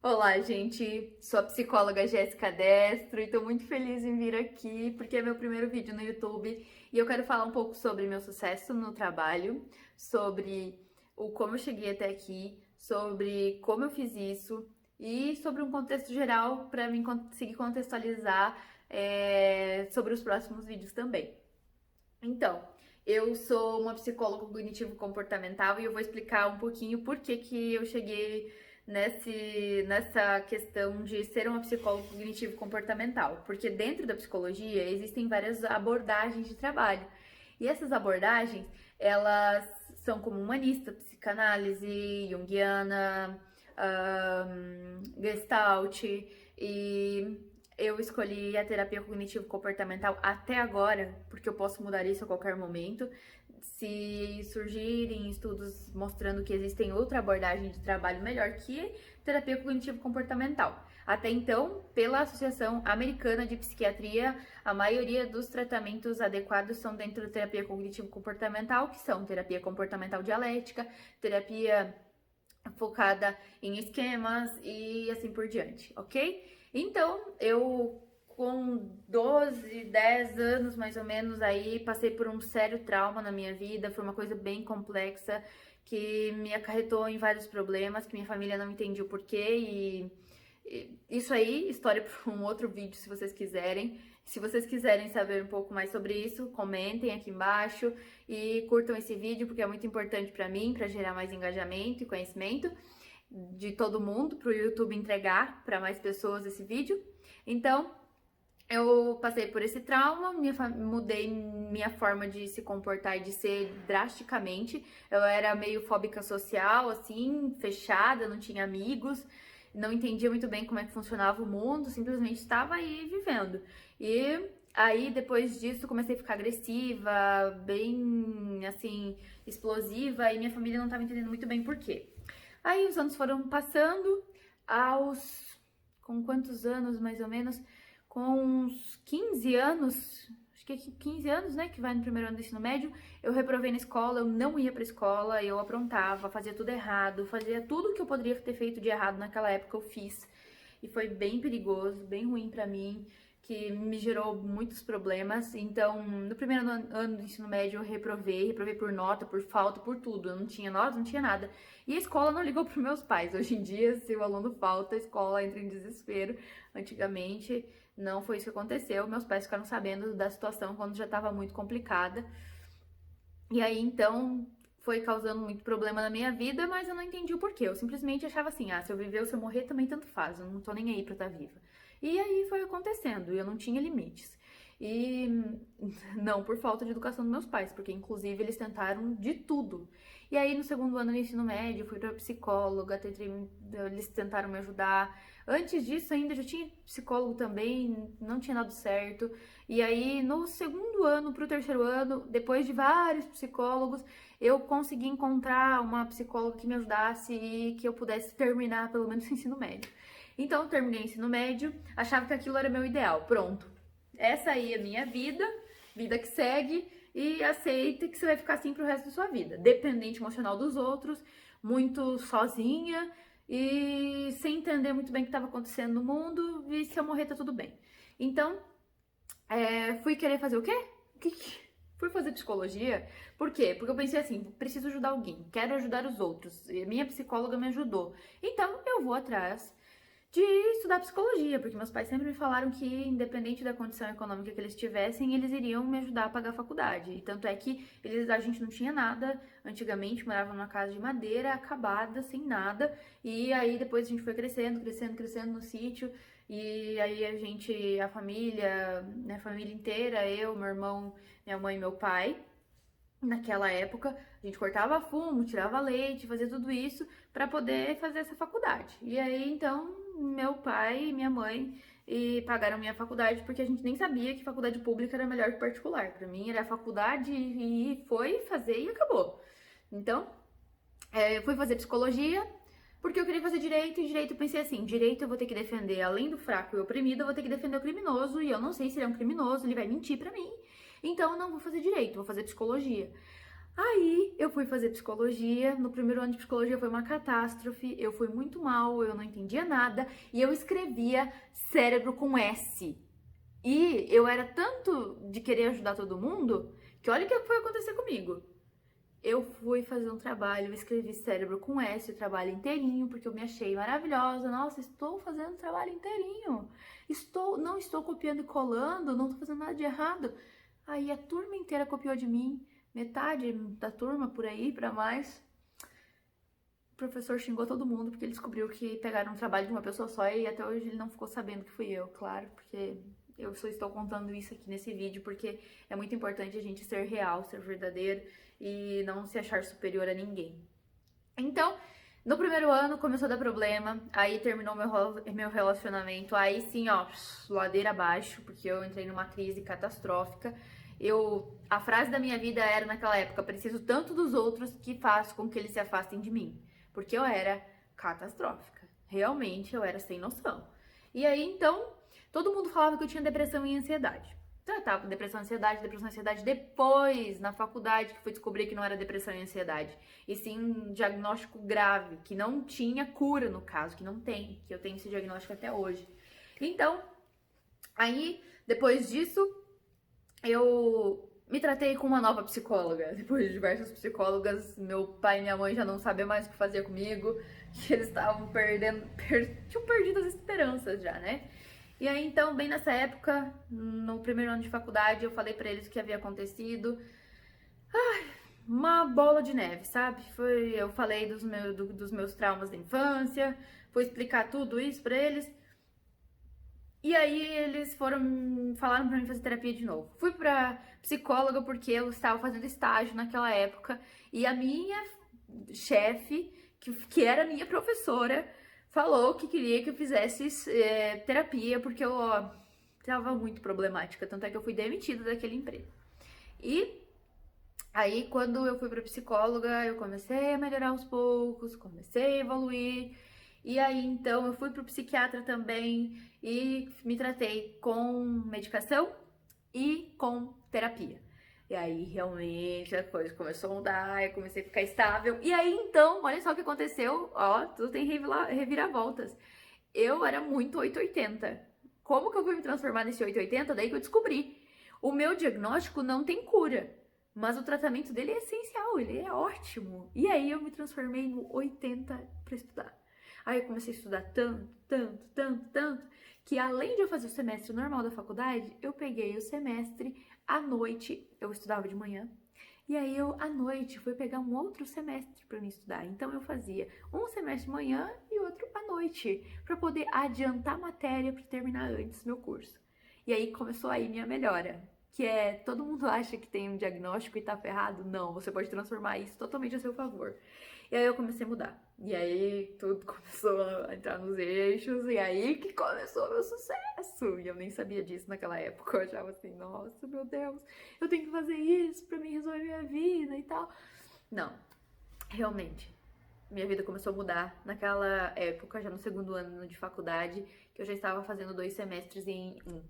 Olá, gente. Sou a psicóloga Jéssica Destro e tô muito feliz em vir aqui porque é meu primeiro vídeo no YouTube e eu quero falar um pouco sobre meu sucesso no trabalho, sobre o como eu cheguei até aqui, sobre como eu fiz isso e sobre um contexto geral para mim conseguir contextualizar sobre os próximos vídeos também. Então, eu sou uma psicóloga cognitivo-comportamental e eu vou explicar um pouquinho por que que eu cheguei nessa questão de ser uma psicóloga cognitivo-comportamental. Porque dentro da psicologia existem várias abordagens de trabalho. E essas abordagens, elas são como humanista, psicanálise, junguiana, gestalt e eu escolhi a terapia cognitivo-comportamental até agora, porque eu posso mudar isso a qualquer momento. Se surgirem estudos mostrando que existem outra abordagem de trabalho melhor que terapia cognitivo-comportamental. Até então, pela Associação Americana de Psiquiatria, a maioria dos tratamentos adequados são dentro da terapia cognitivo-comportamental, que são terapia comportamental dialética, terapia focada em esquemas e assim por diante, ok? Então, eu com 12, 10 anos mais ou menos aí, passei por um sério trauma na minha vida, foi uma coisa bem complexa que me acarretou em vários problemas, que minha família não entendia o porquê e isso aí, história para um outro vídeo se vocês quiserem. Se vocês quiserem saber um pouco mais sobre isso, comentem aqui embaixo e curtam esse vídeo porque é muito importante para mim, para gerar mais engajamento e conhecimento de todo mundo, para o YouTube entregar para mais pessoas esse vídeo. Então, eu passei por esse trauma, mudei minha forma de se comportar e de ser drasticamente. Eu era meio fóbica social, assim, fechada, não tinha amigos, não entendia muito bem como é que funcionava o mundo, simplesmente estava aí vivendo. E aí, depois disso, comecei a ficar agressiva, bem, assim, explosiva, e minha família não estava entendendo muito bem por quê. Aí os anos foram passando, com quantos anos, mais ou menos? Com uns 15 anos, acho que é 15 anos, né, que vai no primeiro ano do ensino médio, eu reprovei na escola, eu não ia pra escola, eu aprontava, fazia tudo errado, fazia tudo que eu poderia ter feito de errado naquela época, eu fiz. E foi bem perigoso, bem ruim pra mim, que me gerou muitos problemas. Então, no primeiro ano do ensino médio, eu reprovei por nota, por falta, por tudo. Eu não tinha nota, não tinha nada. E a escola não ligou para meus pais. Hoje em dia, se o aluno falta, a escola entra em desespero. Antigamente, não foi isso que aconteceu. Meus pais ficaram sabendo da situação quando já estava muito complicada. E aí, então, foi causando muito problema na minha vida, mas eu não entendi o porquê. Eu simplesmente achava assim, se eu viver ou se eu morrer, também tanto faz. Eu não tô nem aí pra estar viva. E aí foi acontecendo, e eu não tinha limites. E não por falta de educação dos meus pais, porque inclusive eles tentaram de tudo. E aí no segundo ano do ensino médio, eu fui pra psicóloga, eles tentaram me ajudar. Antes disso ainda já tinha psicólogo também, não tinha dado certo. E aí no segundo ano pro terceiro ano, depois de vários psicólogos, eu consegui encontrar uma psicóloga que me ajudasse e que eu pudesse terminar pelo menos o ensino médio. Então, eu terminei o ensino médio, achava que aquilo era meu ideal. Pronto. Essa aí é a minha vida, vida que segue, e aceita que você vai ficar assim pro resto da sua vida. Dependente emocional dos outros, muito sozinha e sem entender muito bem o que estava acontecendo no mundo, e se eu morrer tá tudo bem. Então, fui querer fazer o quê? Fui fazer psicologia. Por quê? Porque eu pensei assim, preciso ajudar alguém, quero ajudar os outros. E minha psicóloga me ajudou. Então, eu vou atrás de estudar psicologia, porque meus pais sempre me falaram que, independente da condição econômica que eles tivessem, eles iriam me ajudar a pagar a faculdade. E tanto é que a gente não tinha nada, antigamente morava numa casa de madeira, acabada, sem nada, e aí depois a gente foi crescendo no sítio, e aí a família, né, a família inteira, eu, meu irmão, minha mãe e meu pai, naquela época, a gente cortava fumo, tirava leite, fazia tudo isso para poder fazer essa faculdade. E aí, então, meu pai e minha mãe pagaram minha faculdade porque a gente nem sabia que faculdade pública era melhor que particular. Para mim era faculdade e foi fazer e acabou. Então, fui fazer psicologia porque eu queria fazer direito e direito eu pensei assim, direito eu vou ter que defender além do fraco e oprimido, eu vou ter que defender o criminoso e eu não sei se ele é um criminoso, ele vai mentir para mim. Então eu não vou fazer direito, vou fazer psicologia. Aí eu fui fazer psicologia. No primeiro ano de psicologia foi uma catástrofe. Eu fui muito mal, eu não entendia nada e eu escrevia cérebro com S. E eu era tanto de querer ajudar todo mundo que olha o que foi acontecer comigo. Eu fui fazer um trabalho, eu escrevi cérebro com S, o trabalho inteirinho, porque eu me achei maravilhosa. Nossa, estou fazendo o trabalho inteirinho. Não estou copiando e colando, não estou fazendo nada de errado. Aí a turma inteira copiou de mim, metade da turma por aí, pra mais. O professor xingou todo mundo porque ele descobriu que pegaram um trabalho de uma pessoa só e até hoje ele não ficou sabendo que fui eu, claro, porque eu só estou contando isso aqui nesse vídeo porque é muito importante a gente ser real, ser verdadeiro e não se achar superior a ninguém. Então, no primeiro ano começou a dar problema, aí terminou meu relacionamento, aí sim, ó, ladeira abaixo, porque eu entrei numa crise catastrófica. A frase da minha vida era naquela época: preciso tanto dos outros que faço com que eles se afastem de mim, porque eu era catastrófica, realmente eu era sem noção. E aí então, todo mundo falava que eu tinha depressão e ansiedade. Tratava com depressão e ansiedade depois, na faculdade, que fui descobrir que não era depressão e ansiedade, e sim um diagnóstico grave, que não tinha cura no caso, que não tem, que eu tenho esse diagnóstico até hoje. Então, aí, depois disso, eu me tratei com uma nova psicóloga. Depois de diversas psicólogas, meu pai e minha mãe já não sabiam mais o que fazer comigo, que eles estavam tinham perdido as esperanças já, né? E aí, então, bem nessa época, no primeiro ano de faculdade, eu falei pra eles o que havia acontecido. Ai, uma bola de neve, sabe? Eu falei dos meus traumas da infância, fui explicar tudo isso pra eles. E aí eles falaram pra mim fazer terapia de novo. Fui pra psicóloga porque eu estava fazendo estágio naquela época e a minha chefe, que era minha professora, falou que queria que eu fizesse terapia porque eu tava muito problemática, tanto é que eu fui demitida daquele emprego. E aí quando eu fui pra psicóloga, eu comecei a melhorar aos poucos, comecei a evoluir. E aí então eu fui pro psiquiatra também e me tratei com medicação e com terapia. E aí realmente a coisa começou a mudar, eu comecei a ficar estável. E aí então, olha só o que aconteceu, ó, tudo tem reviravoltas. Eu era muito 880. Como que eu fui me transformar nesse 880? Daí que eu descobri. O meu diagnóstico não tem cura, mas o tratamento dele é essencial, ele é ótimo. E aí eu me transformei no 80 para estudar. Aí eu comecei a estudar tanto, que além de eu fazer o semestre normal da faculdade, eu peguei o semestre à noite, eu estudava de manhã, e aí eu à noite fui pegar um outro semestre para me estudar. Então eu fazia um semestre de manhã e outro à noite, para poder adiantar matéria para terminar antes meu curso. E aí começou aí minha melhora, que é, todo mundo acha que tem um diagnóstico e tá ferrado. Não, você pode transformar isso totalmente a seu favor. E aí eu comecei a mudar. E aí tudo começou a entrar nos eixos. E aí que começou o meu sucesso. E eu nem sabia disso naquela época. Eu achava assim, nossa, meu Deus, eu tenho que fazer isso pra mim resolver minha vida e tal. Não, realmente. Minha vida começou a mudar naquela época, já no segundo ano de faculdade, que eu já estava fazendo 2 semestres em um,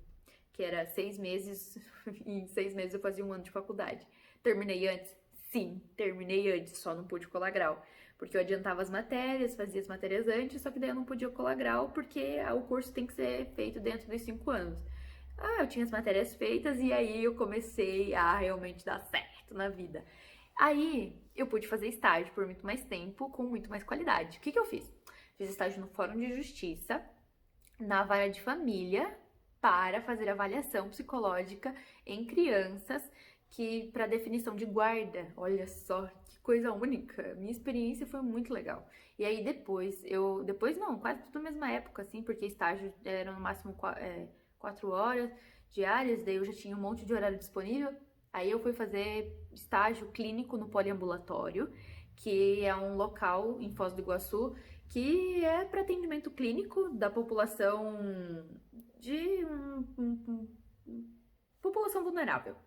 que era 6 meses, em 6 meses eu fazia 1 ano de faculdade. Terminei antes? Sim, terminei antes, só não pude colar grau. Porque eu adiantava as matérias, fazia as matérias antes, só que daí eu não podia colar grau, porque o curso tem que ser feito dentro dos 5 anos. Eu tinha as matérias feitas e aí eu comecei a realmente dar certo na vida. Aí eu pude fazer estágio por muito mais tempo, com muito mais qualidade. O que eu fiz? Fiz estágio no Fórum de Justiça, na vara de família, para fazer avaliação psicológica em crianças para definição de guarda. Olha só, que coisa única. Minha experiência foi muito legal. E aí depois não, quase tudo na mesma época, assim, porque estágio era no máximo 4 horas diárias, daí eu já tinha um monte de horário disponível. Aí eu fui fazer estágio clínico no poliambulatório, que é um local em Foz do Iguaçu, que é para atendimento clínico da população população vulnerável.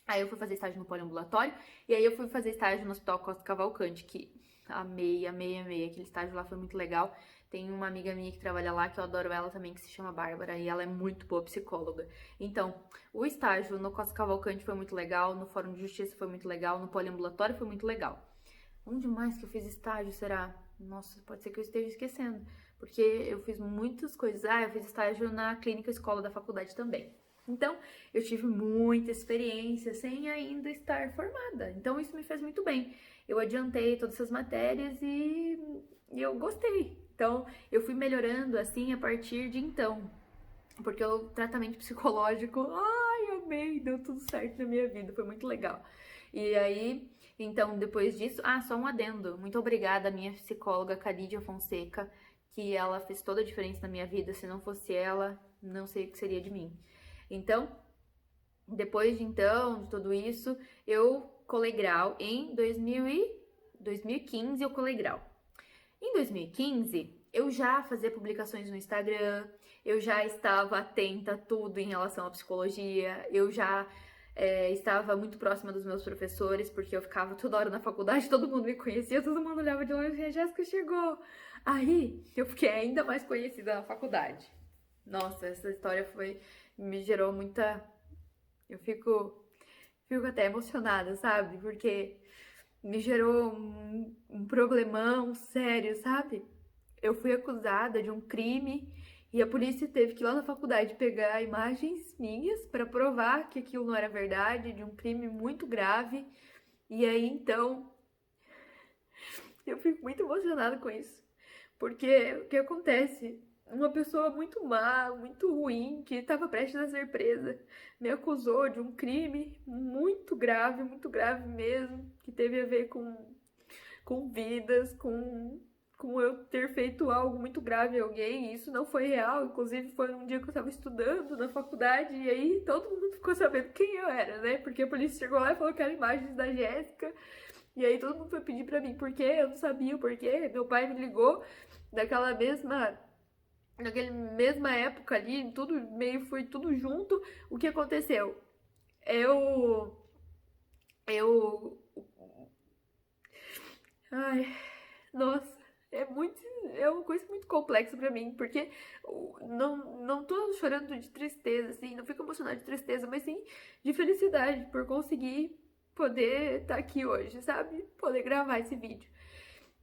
Aí eu fui fazer estágio no poliambulatório, e aí eu fui fazer estágio no Hospital Costa Cavalcante, que amei, aquele estágio lá foi muito legal. Tem uma amiga minha que trabalha lá, que eu adoro ela também, que se chama Bárbara, e ela é muito boa psicóloga. Então, o estágio no Costa Cavalcante foi muito legal, no Fórum de Justiça foi muito legal, no poliambulatório foi muito legal. Onde mais que eu fiz estágio, será? Nossa, pode ser que eu esteja esquecendo, porque eu fiz muitas coisas. Ah, eu fiz estágio na clínica escola da faculdade também. Então, eu tive muita experiência sem ainda estar formada. Então, isso me fez muito bem. Eu adiantei todas essas matérias e eu gostei. Então, eu fui melhorando assim a partir de então. Porque o tratamento psicológico, ai, amei, deu tudo certo na minha vida, foi muito legal. E aí, então, depois disso, só um adendo. Muito obrigada à minha psicóloga, Cadidia Fonseca, que ela fez toda a diferença na minha vida. Se não fosse ela, não sei o que seria de mim. Então, depois de tudo isso, eu colei grau em 2015, eu colei grau. Em 2015, eu já fazia publicações no Instagram, eu já estava atenta a tudo em relação à psicologia, eu já estava muito próxima dos meus professores, porque eu ficava toda hora na faculdade, todo mundo me conhecia, todo mundo olhava de longe e a Jéssica chegou. Aí, eu fiquei ainda mais conhecida na faculdade. Nossa, essa história me gerou muita... Eu fico até emocionada, sabe? Porque me gerou um problemão sério, sabe? Eu fui acusada de um crime e a polícia teve que ir lá na faculdade pegar imagens minhas para provar que aquilo não era verdade, de um crime muito grave. E aí, então, eu fico muito emocionada com isso. Porque o que acontece? Uma pessoa muito má, muito ruim, que estava prestes a ser presa, me acusou de um crime muito grave mesmo, que teve a ver com vidas, com eu ter feito algo muito grave a alguém, e isso não foi real. Inclusive, foi um dia que eu estava estudando na faculdade, e aí todo mundo ficou sabendo quem eu era, né? Porque a polícia chegou lá e falou que eram imagens da Jéssica, e aí todo mundo foi pedir pra mim por quê, eu não sabia o porquê. Meu pai me ligou naquela mesma época ali, tudo meio foi tudo junto. O que aconteceu? Eu ai, nossa, é uma coisa muito complexa pra mim, porque não tô chorando de tristeza, assim, não fico emocionada de tristeza, mas sim de felicidade por conseguir poder estar aqui hoje, sabe? Poder gravar esse vídeo.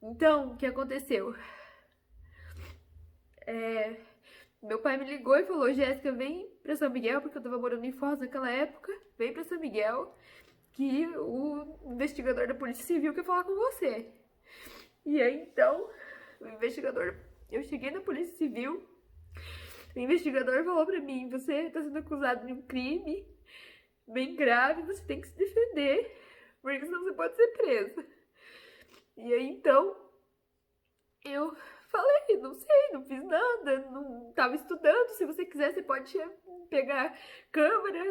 Então, o que aconteceu? Meu pai me ligou e falou: Jéssica, vem pra São Miguel, porque eu tava morando em Foz naquela época, vem pra São Miguel, que o investigador da Polícia Civil quer falar com você. E aí, então, eu cheguei na Polícia Civil, o investigador falou pra mim: você tá sendo acusado de um crime bem grave, você tem que se defender, porque senão você pode ser presa. E aí, então, eu falei: não sei, não fiz nada, não tava estudando, se você quiser você pode pegar câmera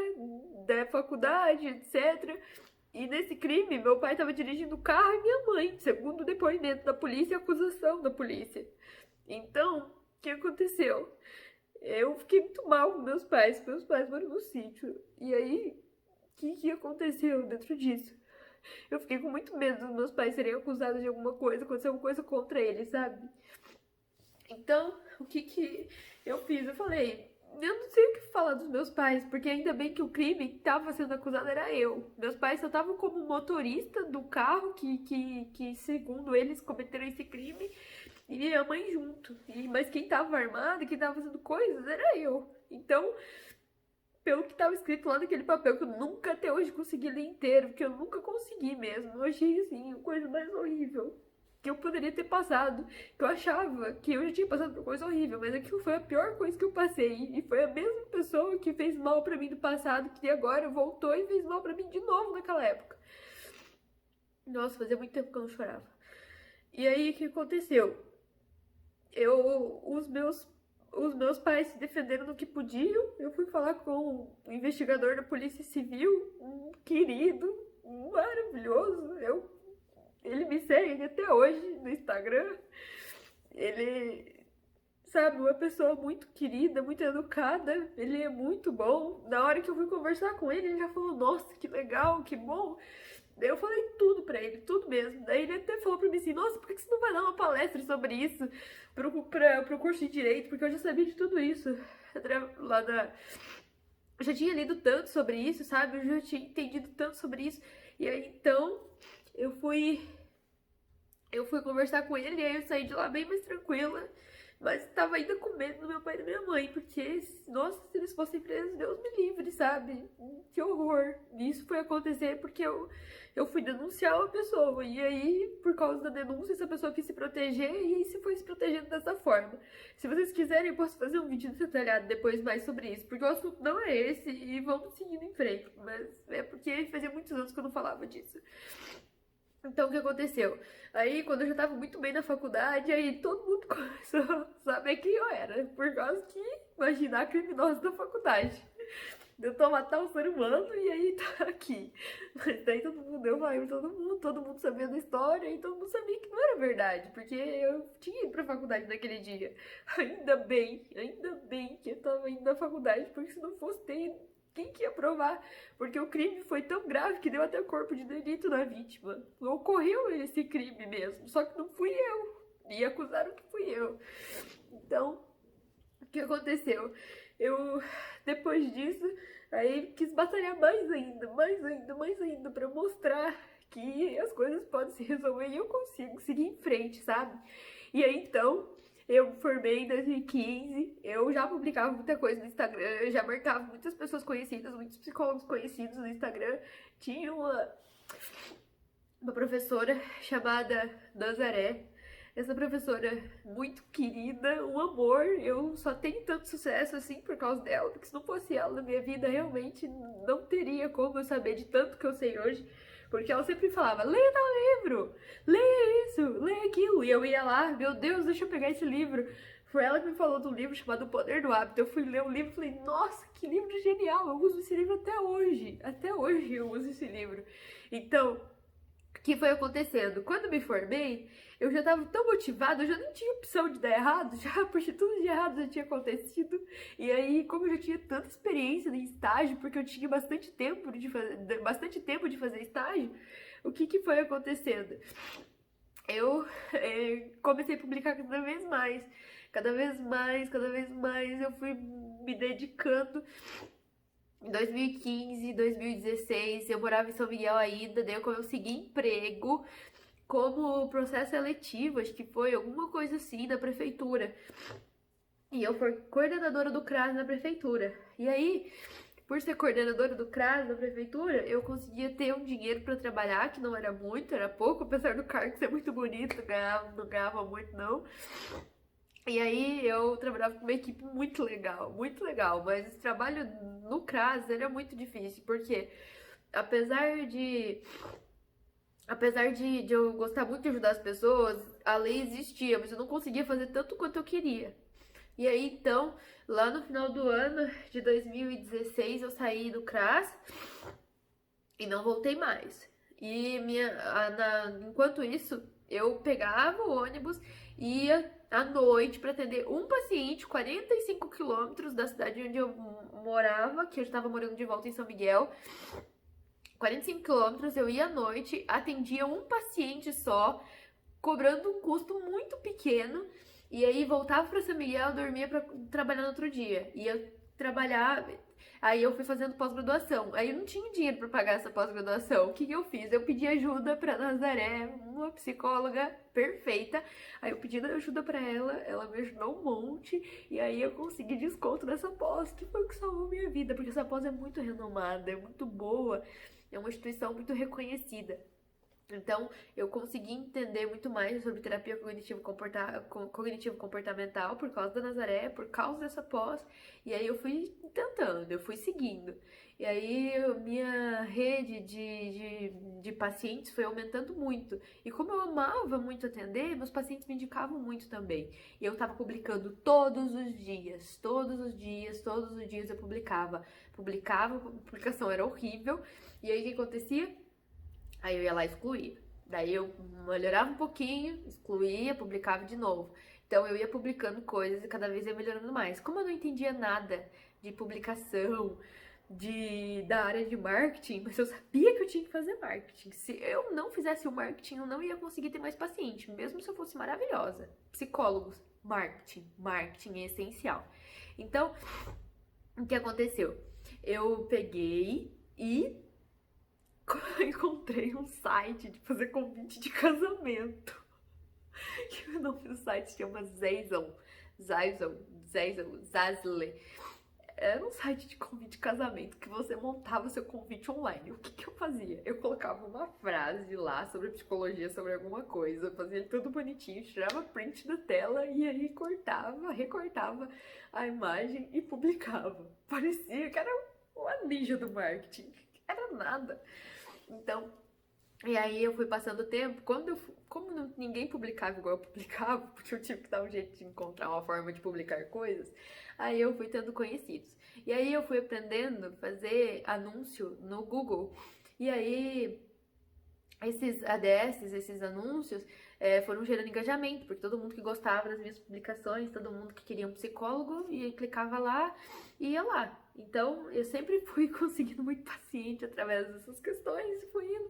da faculdade, etc. E nesse crime, meu pai estava dirigindo o carro e minha mãe, segundo o depoimento da polícia e a acusação da polícia. Então, o que aconteceu? Eu fiquei muito mal com meus pais moram no sítio. E aí, o que aconteceu dentro disso? Eu fiquei com muito medo dos meus pais serem acusados de alguma coisa, acontecer alguma coisa contra eles, sabe? Então, o que eu fiz? Eu falei: eu não sei o que falar dos meus pais, porque ainda bem que o crime que estava sendo acusado era eu. Meus pais só estavam como motorista do carro que, segundo eles, cometeram esse crime, e minha mãe junto. Mas quem estava armado, quem estava fazendo coisas, era eu. Então, pelo que estava escrito lá naquele papel, que eu nunca até hoje consegui ler inteiro, porque eu nunca consegui mesmo. Eu achei, assim, a coisa mais horrível que eu poderia ter passado, que eu achava que eu já tinha passado por coisa horrível, mas aquilo foi a pior coisa que eu passei, e foi a mesma pessoa que fez mal pra mim no passado, que agora voltou e fez mal pra mim de novo naquela época. Nossa, fazia muito tempo que eu não chorava. E aí, o que aconteceu? Os meus pais se defenderam no que podiam. Eu fui falar com o investigador da Polícia Civil, um querido, maravilhoso. Ele me segue até hoje no Instagram. Ele, sabe, uma pessoa muito querida, muito educada. Ele é muito bom. Na hora que eu fui conversar com ele, ele já falou: nossa, que legal, que bom. Daí eu falei tudo pra ele, tudo mesmo. Daí ele até falou pra mim assim, nossa, por que você não vai dar uma palestra sobre isso pro curso de Direito? Porque eu já sabia de tudo isso. Lá da... Eu já tinha lido tanto sobre isso, sabe? Eu já tinha entendido tanto sobre isso. E aí, então, eu fui conversar com ele e aí eu saí de lá bem mais tranquila. Mas tava ainda com medo do meu pai e da minha mãe, porque, nossa, se eles fossem presos, Deus me livre, sabe? Que horror. Isso foi acontecer porque eu fui denunciar uma pessoa. E aí, por causa da denúncia, essa pessoa quis se proteger e aí se foi se protegendo dessa forma. Se vocês quiserem, eu posso fazer um vídeo detalhado depois mais sobre isso, porque o assunto não é esse e vamos seguindo em frente. Mas é porque fazia muitos anos que eu não falava disso. Então, o que aconteceu? Aí, quando eu já tava muito bem na faculdade, aí todo mundo começou a saber quem eu era. Por causa que, imaginar criminosa da faculdade. Tentou matar um ser humano e aí tá aqui. Mas daí todo mundo deu vai, todo mundo sabia da história e todo mundo sabia que não era verdade. Porque eu tinha ido pra faculdade naquele dia. Ainda bem que eu tava indo na faculdade, porque se não fosse ter quem que ia provar? Porque o crime foi tão grave que deu até corpo de delito na vítima. Ocorreu esse crime mesmo, só que não fui eu. E acusaram que fui eu. Então, o que aconteceu? Eu, depois disso, aí quis batalhar mais ainda, pra mostrar que as coisas podem se resolver e eu consigo seguir em frente, sabe? E aí, então, eu me formei em 2015, eu já publicava muita coisa no Instagram, eu já marcava muitas pessoas conhecidas, muitos psicólogos conhecidos no Instagram. Tinha uma professora chamada Nazaré. Essa professora muito querida, um amor, eu só tenho tanto sucesso assim por causa dela, porque se não fosse ela na minha vida, realmente não teria como eu saber de tanto que eu sei hoje. Porque ela sempre falava, lê tal livro, lê isso, lê aquilo. E eu ia lá, meu Deus, deixa eu pegar esse livro. Foi ela que me falou do livro chamado O Poder do Hábito. Eu fui ler o livro e falei, nossa, que livro genial, eu uso esse livro até hoje. Até hoje eu uso esse livro. Então, o que foi acontecendo? Quando me formei, eu já estava tão motivada, eu já nem tinha opção de dar errado, já, porque tudo de errado já tinha acontecido. E aí, como eu já tinha tanta experiência em estágio, porque eu tinha bastante tempo de fazer estágio, o que foi acontecendo? Eu comecei a publicar cada vez mais, eu fui me dedicando. Em 2015, 2016, eu morava em São Miguel ainda, daí eu consegui emprego como processo seletivo, acho que foi alguma coisa assim, na prefeitura. E eu fui coordenadora do CRAS na prefeitura. E aí, por ser coordenadora do CRAS na prefeitura, eu conseguia ter um dinheiro para trabalhar, que não era muito, era pouco, apesar do cargo ser muito bonito, não ganhava muito não. E aí eu trabalhava com uma equipe muito legal, mas esse trabalho no CRAS era muito difícil, porque apesar de eu gostar muito de ajudar as pessoas, a lei existia, mas eu não conseguia fazer tanto quanto eu queria. E aí, então, lá no final do ano de 2016, eu saí do CRAS e não voltei mais. E enquanto isso, eu pegava o ônibus e ia à noite para atender um paciente 45 quilômetros da cidade onde eu morava, que eu estava morando de volta em São Miguel. 45 quilômetros, eu ia à noite, atendia um paciente só, cobrando um custo muito pequeno, e aí voltava para São Miguel, dormia para trabalhar no outro dia. Ia trabalhar, aí eu fui fazendo pós-graduação. Aí eu não tinha dinheiro para pagar essa pós-graduação. O que eu fiz? Eu pedi ajuda para Nazaré, uma psicóloga perfeita. Aí eu pedi ajuda para ela me ajudou um monte, e aí eu consegui desconto nessa pós, que foi o que salvou minha vida, porque essa pós é muito renomada, é muito boa. É uma instituição muito reconhecida. Então, eu consegui entender muito mais sobre terapia cognitivo-comportamental por causa da Nazaré, por causa dessa pós. E aí eu fui tentando, eu fui seguindo. E aí minha rede de pacientes foi aumentando muito. E como eu amava muito atender, meus pacientes me indicavam muito também. E eu tava publicando todos os dias eu publicava. A publicação era horrível. E aí o que acontecia? Aí eu ia lá e excluía. Daí eu melhorava um pouquinho, excluía, publicava de novo. Então eu ia publicando coisas e cada vez ia melhorando mais. Como eu não entendia nada de publicação, da área de marketing, mas eu sabia que eu tinha que fazer marketing. Se eu não fizesse o marketing, eu não ia conseguir ter mais paciente, mesmo se eu fosse maravilhosa. Psicólogos, marketing é essencial. Então, o que aconteceu? Eu peguei e encontrei um site de fazer convite de casamento. Que o nome do site se chama Zazzle. Era um site de convite de casamento que você montava seu convite online. O que eu fazia? Eu colocava uma frase lá sobre psicologia, sobre alguma coisa, fazia ele tudo bonitinho, tirava print da tela e aí recortava a imagem e publicava. Parecia que era uma ninja do marketing. Era nada. Então, e aí eu fui passando o tempo, como ninguém publicava igual eu publicava, porque eu tive que dar um jeito de encontrar uma forma de publicar coisas, aí eu fui tendo conhecidos. E aí eu fui aprendendo a fazer anúncio no Google. E aí esses ADS, esses anúncios, foram gerando engajamento, porque todo mundo que gostava das minhas publicações, todo mundo que queria um psicólogo, e clicava lá e ia lá. Então, eu sempre fui conseguindo muito paciente através dessas questões, fui indo,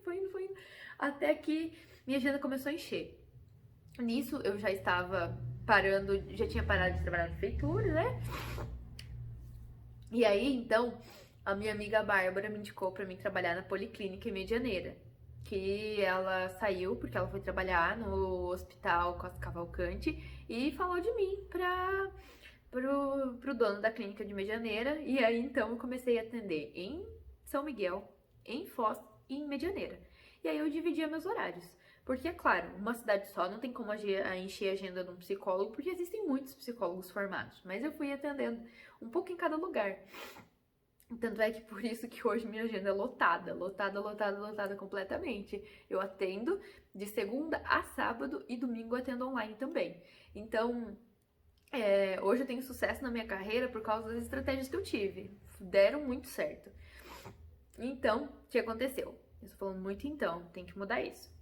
até que minha agenda começou a encher. Nisso, eu já estava já tinha parado de trabalhar na prefeitura, né? E aí, então, a minha amiga Bárbara me indicou para mim trabalhar na Policlínica em Medianeira, que ela saiu porque ela foi trabalhar no Hospital Costa Cavalcante e falou de mim pro dono da clínica de Medianeira. E aí, então, eu comecei a atender em São Miguel, em Foz e em Medianeira. E aí eu dividia meus horários. Porque, é claro, uma cidade só não tem como encher a agenda de um psicólogo, porque existem muitos psicólogos formados. Mas eu fui atendendo um pouco em cada lugar. Tanto é que por isso que hoje minha agenda é lotada completamente. Eu atendo de segunda a sábado e domingo eu atendo online também. Então, hoje eu tenho sucesso na minha carreira por causa das estratégias que eu tive. Deram muito certo. Então, o que aconteceu? Eu estou falando muito então, tem que mudar isso.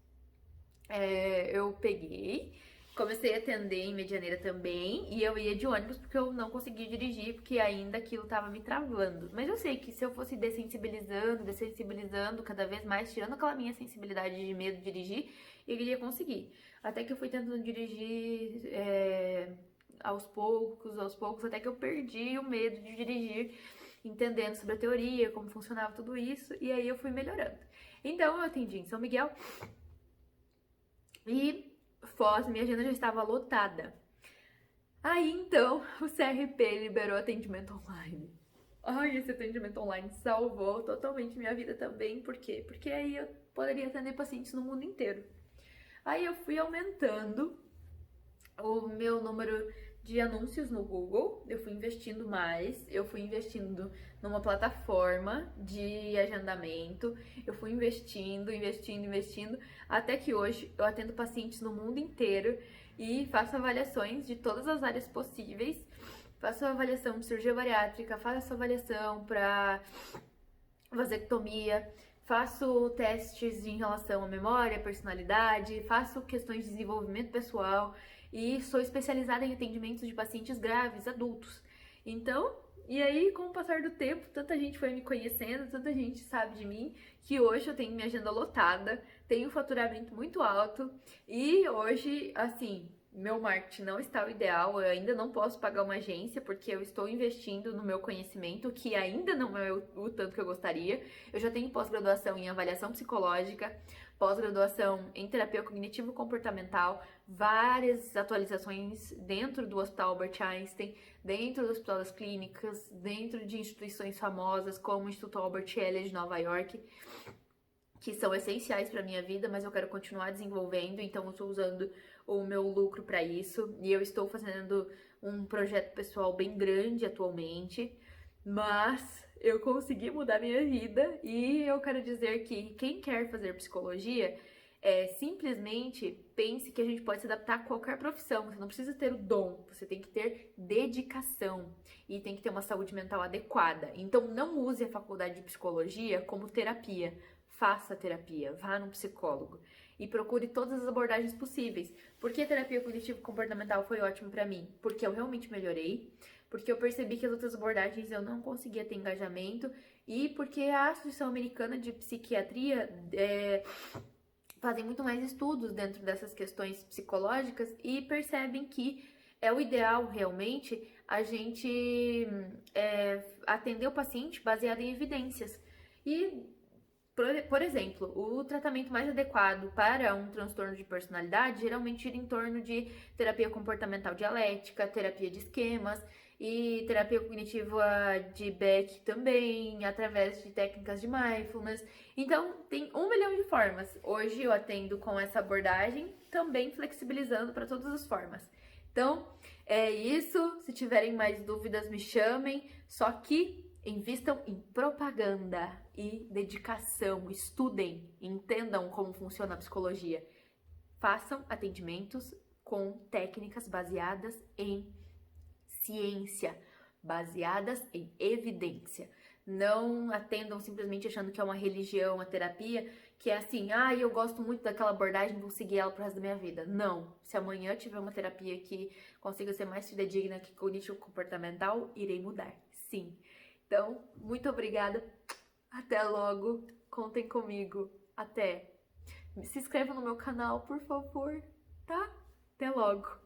Eu peguei, comecei a atender em Medianeira também, e eu ia de ônibus porque eu não conseguia dirigir, porque ainda aquilo tava me travando. Mas eu sei que se eu fosse dessensibilizando cada vez mais, tirando aquela minha sensibilidade de medo de dirigir, eu iria conseguir. Até que eu fui tentando dirigir aos poucos, até que eu perdi o medo de dirigir, entendendo sobre a teoria, como funcionava tudo isso, e aí eu fui melhorando. Então eu atendi em São Miguel, e Foz, minha agenda já estava lotada. Aí então o CRP liberou atendimento online. Ai, esse atendimento online salvou totalmente minha vida também. Por quê? Porque aí eu poderia atender pacientes no mundo inteiro. Aí eu fui aumentando o meu número de anúncios no Google, eu fui investindo mais, eu fui investindo numa plataforma de agendamento, eu fui investindo, até que hoje eu atendo pacientes no mundo inteiro e faço avaliações de todas as áreas possíveis. Faço avaliação de cirurgia bariátrica, faço avaliação para vasectomia, faço testes em relação à memória, personalidade, faço questões de desenvolvimento pessoal e sou especializada em atendimentos de pacientes graves, adultos. Então, e aí, com o passar do tempo, tanta gente foi me conhecendo, tanta gente sabe de mim, que hoje eu tenho minha agenda lotada, tenho um faturamento muito alto e hoje, assim, meu marketing não está o ideal, eu ainda não posso pagar uma agência porque eu estou investindo no meu conhecimento, que ainda não é o tanto que eu gostaria. Eu já tenho pós-graduação em avaliação psicológica, pós-graduação em terapia cognitivo-comportamental, várias atualizações dentro do Hospital Albert Einstein, dentro do Hospital das Clínicas, dentro de instituições famosas como o Instituto Albert Elliot de Nova York, que são essenciais para minha vida, mas eu quero continuar desenvolvendo, então eu estou usando o meu lucro para isso, e eu estou fazendo um projeto pessoal bem grande atualmente, mas eu consegui mudar minha vida e eu quero dizer que quem quer fazer psicologia, simplesmente pense que a gente pode se adaptar a qualquer profissão, você não precisa ter o dom, você tem que ter dedicação e tem que ter uma saúde mental adequada. Então não use a faculdade de psicologia como terapia. Faça terapia, vá num psicólogo e procure todas as abordagens possíveis. Por que a terapia cognitivo-comportamental foi ótimo pra mim? Porque eu realmente melhorei, porque eu percebi que as outras abordagens eu não conseguia ter engajamento e porque a Associação Americana de Psiquiatria fazem muito mais estudos dentro dessas questões psicológicas e percebem que é o ideal realmente a gente atender o paciente baseado em evidências. E, por exemplo, o tratamento mais adequado para um transtorno de personalidade geralmente gira em torno de terapia comportamental dialética, terapia de esquemas e terapia cognitiva de Beck também, através de técnicas de mindfulness. Então, tem 1 milhão de formas. Hoje eu atendo com essa abordagem, também flexibilizando para todas as formas. Então, é isso. Se tiverem mais dúvidas, me chamem. Só que invistam em propaganda e dedicação. Estudem, entendam como funciona a psicologia. Façam atendimentos com técnicas baseadas em ciência, baseadas em evidência. Não atendam simplesmente achando que é uma religião, a terapia, que é assim, eu gosto muito daquela abordagem, vou seguir ela pro resto da minha vida. Não. Se amanhã tiver uma terapia que consiga ser mais fidedigna que cognitivo-comportamental, irei mudar. Sim. Então, muito obrigada. Até logo. Contem comigo. Até. Se inscrevam no meu canal, por favor, tá? Até logo.